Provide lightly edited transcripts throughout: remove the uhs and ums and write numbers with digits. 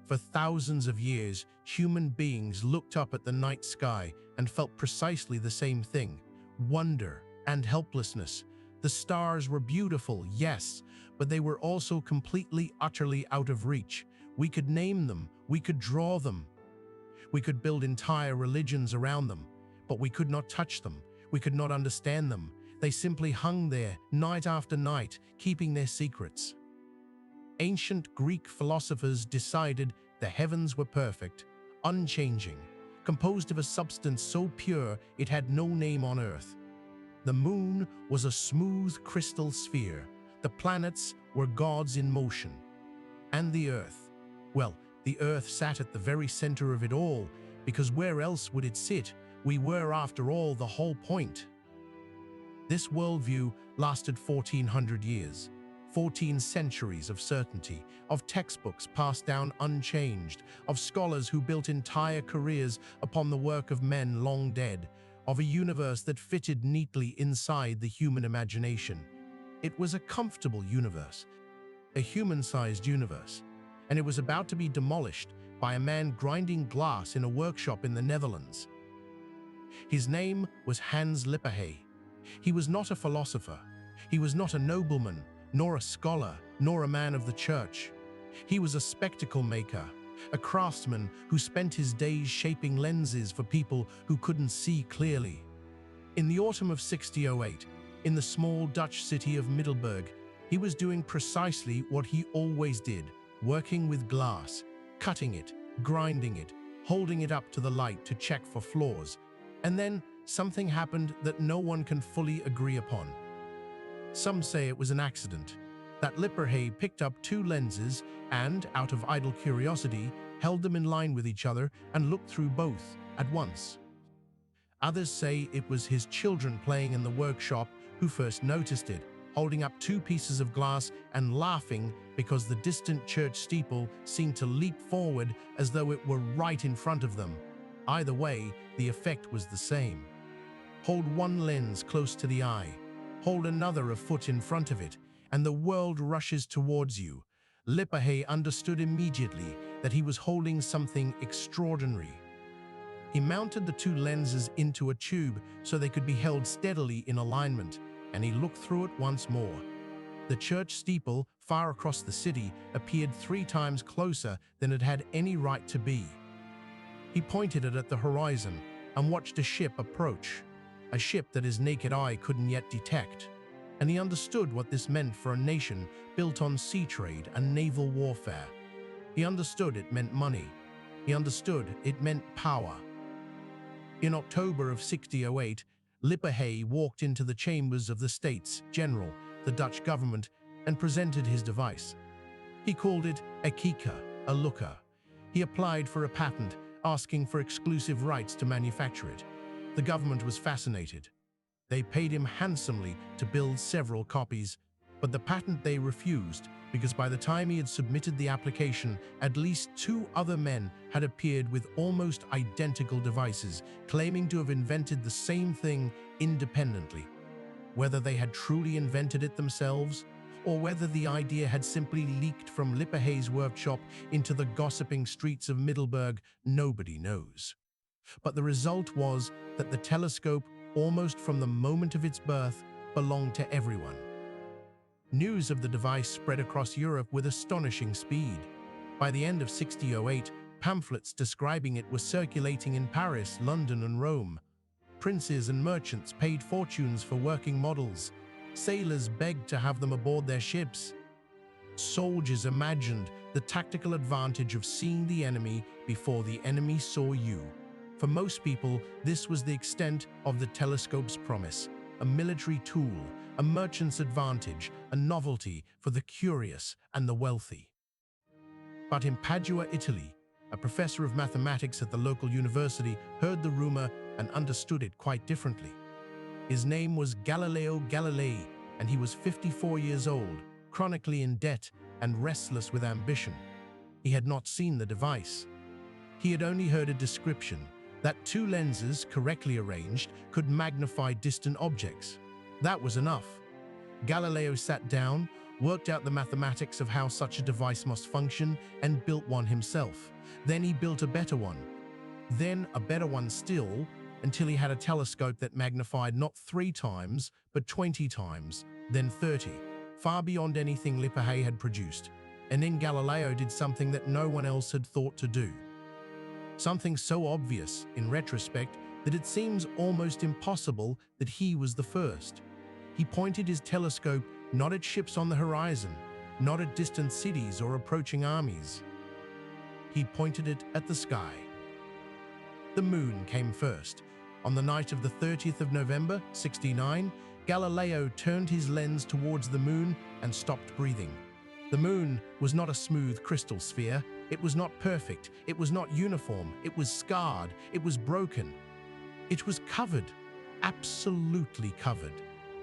For thousands of years, human beings looked up at the night sky and felt precisely the same thing: wonder and helplessness. The stars were beautiful, yes, but they were also completely, utterly out of reach. We could name them, we could draw them, we could build entire religions around them, but we could not touch them, we could not understand them. They simply hung there, night after night, keeping their secrets. Ancient Greek philosophers decided the heavens were perfect, unchanging, composed of a substance so pure it had no name on earth. The moon was a smooth crystal sphere. The planets were gods in motion. And the earth, well, the earth sat at the very center of it all, because where else would it sit? We were, after all, the whole point. This worldview lasted 1400 years, 14 centuries of certainty, of textbooks passed down unchanged, of scholars who built entire careers upon the work of men long dead, of a universe that fitted neatly inside the human imagination. It was a comfortable universe, a human-sized universe, and it was about to be demolished by a man grinding glass in a workshop in the Netherlands. His name was Hans Lipperhey. He was not a philosopher. He was not a nobleman, nor a scholar, nor a man of the church. He was a spectacle maker, a craftsman who spent his days shaping lenses for people who couldn't see clearly. In the autumn of 1608, in the small Dutch city of Middelburg, he was doing precisely what he always did, working with glass, cutting it, grinding it, holding it up to the light to check for flaws. And then something happened that no one can fully agree upon. Some say it was an accident, that Lipperhey picked up two lenses and, out of idle curiosity, held them in line with each other and looked through both at once. Others say it was his children playing in the workshop who first noticed it, holding up two pieces of glass and laughing because the distant church steeple seemed to leap forward as though it were right in front of them. Either way, the effect was the same. Hold one lens close to the eye, hold another a foot in front of it, and the world rushes towards you. Lipperhey understood immediately that he was holding something extraordinary. He mounted the two lenses into a tube so they could be held steadily in alignment, and he looked through it once more. The church steeple, far across the city, appeared 3 times closer than it had any right to be. He pointed it at the horizon and watched a ship approach, a ship that his naked eye couldn't yet detect. And he understood what this meant for a nation built on sea trade and naval warfare. He understood it meant money. He understood it meant power. In October of 1608, Lipperhey walked into the chambers of the States General, the Dutch government, and presented his device. He called it a kijker, a looker. He applied for a patent, asking for exclusive rights to manufacture it. The government was fascinated. They paid him handsomely to build several copies, but the patent they refused because by the time he had submitted the application, at least 2 other men had appeared with almost identical devices, claiming to have invented the same thing independently. Whether they had truly invented it themselves, or whether the idea had simply leaked from Lipperhey's workshop into the gossiping streets of Middelburg, nobody knows. But the result was that the telescope, almost from the moment of its birth, belonged to everyone. News of the device spread across Europe with astonishing speed. By the end of 1608, pamphlets describing it were circulating in Paris, London, and Rome. Princes and merchants paid fortunes for working models. Sailors begged to have them aboard their ships. Soldiers imagined the tactical advantage of seeing the enemy before the enemy saw you. For most people, this was the extent of the telescope's promise: a military tool, a merchant's advantage, a novelty for the curious and the wealthy. But in Padua, Italy, a professor of mathematics at the local university heard the rumor and understood it quite differently. His name was Galileo Galilei, and he was 54 years old, chronically in debt and restless with ambition. He had not seen the device. He had only heard a description that 2 lenses, correctly arranged, could magnify distant objects. That was enough. Galileo sat down, worked out the mathematics of how such a device must function, and built one himself. Then he built a better one. Then a better one still, until he had a telescope that magnified not 3 times, but 20 times, then 30, far beyond anything Lipperhey had produced. And then Galileo did something that no one else had thought to do. Something so obvious, in retrospect, that it seems almost impossible that he was the first. He pointed his telescope not at ships on the horizon, not at distant cities or approaching armies. He pointed it at the sky. The moon came first. On the night of the 30th of November, 69, Galileo turned his lens towards the moon and stopped breathing. The moon was not a smooth crystal sphere. It was not perfect. It was not uniform. It was scarred. It was broken. It was covered, absolutely covered,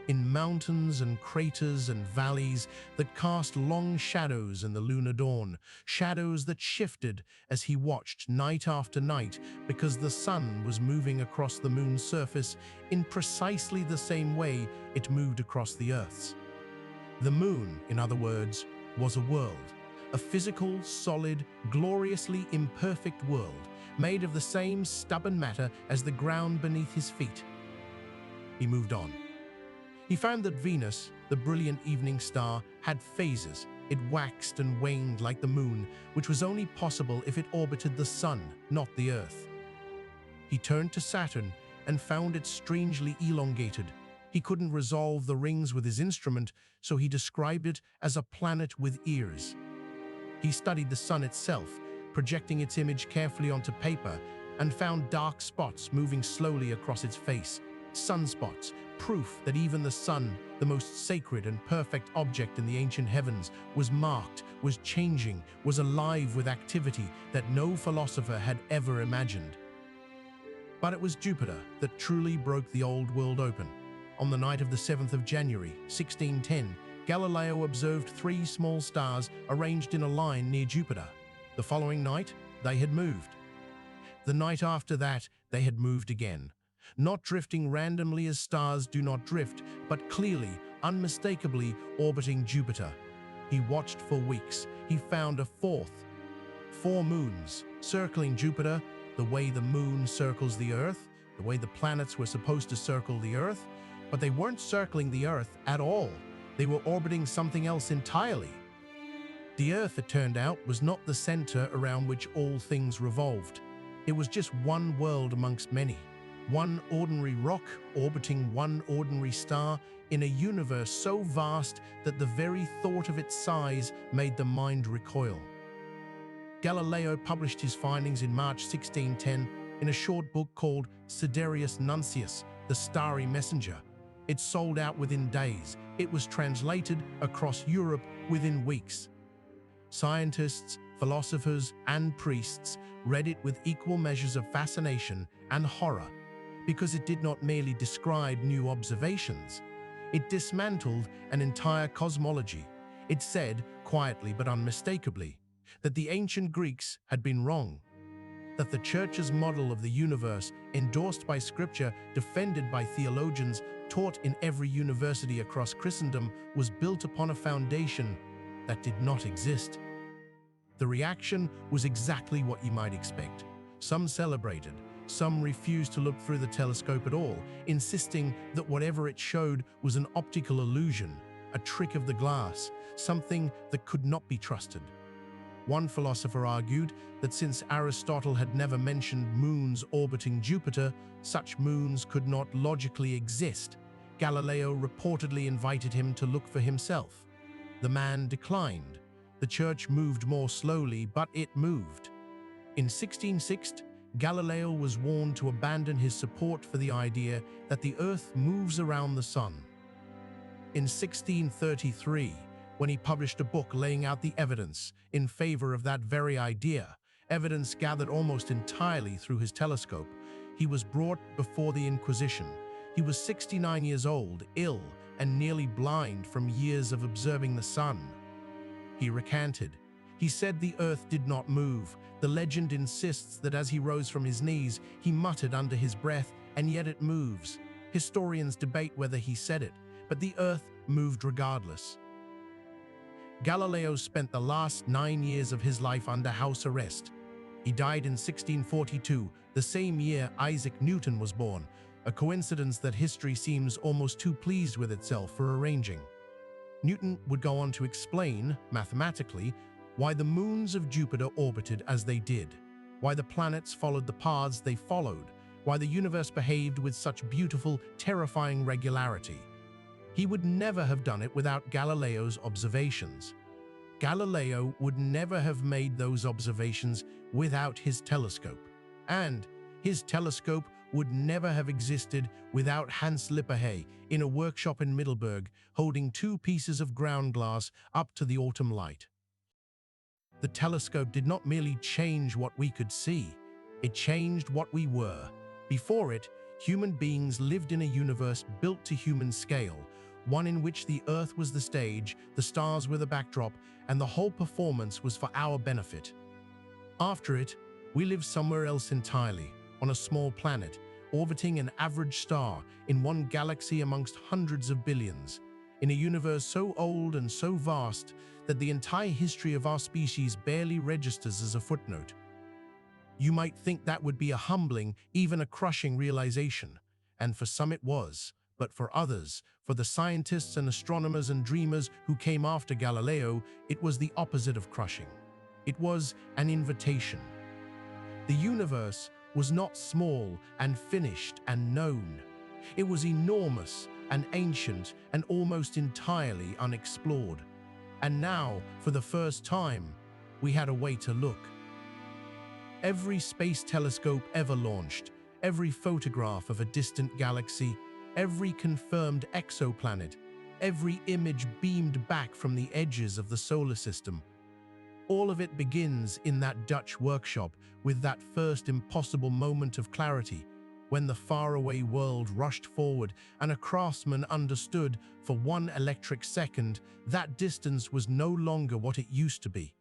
in mountains and craters and valleys that cast long shadows in the lunar dawn, shadows that shifted as he watched night after night because the sun was moving across the moon's surface in precisely the same way it moved across the Earth's. The moon, in other words, was a world, a physical, solid, gloriously imperfect world, made of the same stubborn matter as the ground beneath his feet. He moved on. He found that Venus, the brilliant evening star, had phases. It waxed and waned like the moon, which was only possible if it orbited the sun, not the Earth. He turned to Saturn and found it strangely elongated. He couldn't resolve the rings with his instrument, so he described it as a planet with ears. He studied the sun itself, projecting its image carefully onto paper, and found dark spots moving slowly across its face. Sunspots, proof that even the sun, the most sacred and perfect object in the ancient heavens, was marked, was changing, was alive with activity that no philosopher had ever imagined. But it was Jupiter that truly broke the old world open. On the night of the 7th of January, 1610, Galileo observed 3 small stars arranged in a line near Jupiter. The following night, they had moved. The night after that, they had moved again. Not drifting randomly as stars do not drift, but clearly, unmistakably orbiting Jupiter. He watched for weeks. He found a 4th. 4 moons, circling Jupiter, the way the moon circles the Earth, the way the planets were supposed to circle the Earth, but they weren't circling the Earth at all. They were orbiting something else entirely. The Earth, it turned out, was not the center around which all things revolved. It was just one world amongst many. One ordinary rock orbiting one ordinary star in a universe so vast that the very thought of its size made the mind recoil. Galileo published his findings in March 1610 in a short book called Sidereus Nuncius, the Starry Messenger. It sold out within days. It was translated across Europe within weeks. Scientists, philosophers, and priests read it with equal measures of fascination and horror, because it did not merely describe new observations. It dismantled an entire cosmology. It said, quietly but unmistakably, that the ancient Greeks had been wrong, that the Church's model of the universe, endorsed by Scripture, defended by theologians, taught in every university across Christendom, was built upon a foundation that did not exist. The reaction was exactly what you might expect. Some celebrated. Some refused to look through the telescope at all, insisting that whatever it showed was an optical illusion, a trick of the glass, something that could not be trusted. One philosopher argued that since Aristotle had never mentioned moons orbiting Jupiter, such moons could not logically exist. Galileo reportedly invited him to look for himself. The man declined. The Church moved more slowly, but it moved. In 1660, Galileo was warned to abandon his support for the idea that the Earth moves around the sun. In 1633, when he published a book laying out the evidence in favor of that very idea, evidence gathered almost entirely through his telescope, he was brought before the Inquisition. He was 69 years old, ill, and nearly blind from years of observing the sun. He recanted. He said the Earth did not move. The legend insists that as he rose from his knees, he muttered under his breath, "And yet it moves." Historians debate whether he said it, but the Earth moved regardless. Galileo spent the last 9 years of his life under house arrest. He died in 1642, the same year Isaac Newton was born, a coincidence that history seems almost too pleased with itself for arranging. Newton would go on to explain, mathematically, why the moons of Jupiter orbited as they did, why the planets followed the paths they followed, why the universe behaved with such beautiful, terrifying regularity. He would never have done it without Galileo's observations. Galileo would never have made those observations without his telescope. And his telescope would never have existed without Hans Lipperhey in a workshop in Middelburg holding 2 pieces of ground glass up to the autumn light. The telescope did not merely change what we could see, it changed what we were. Before it, human beings lived in a universe built to human scale, one in which the Earth was the stage, the stars were the backdrop, and the whole performance was for our benefit. After it, we lived somewhere else entirely, on a small planet, orbiting an average star in one galaxy amongst hundreds of billions, in a universe so old and so vast that the entire history of our species barely registers as a footnote. You might think that would be a humbling, even a crushing realization, and for some it was, but for others, for the scientists and astronomers and dreamers who came after Galileo, it was the opposite of crushing. It was an invitation. The universe was not small and finished and known. It was enormous and ancient and almost entirely unexplored. And now, for the first time, we had a way to look. Every space telescope ever launched, every photograph of a distant galaxy, every confirmed exoplanet, every image beamed back from the edges of the solar system. All of it begins in that Dutch workshop with that first impossible moment of clarity, when the faraway world rushed forward and a craftsman understood for 1 electric second that distance was no longer what it used to be.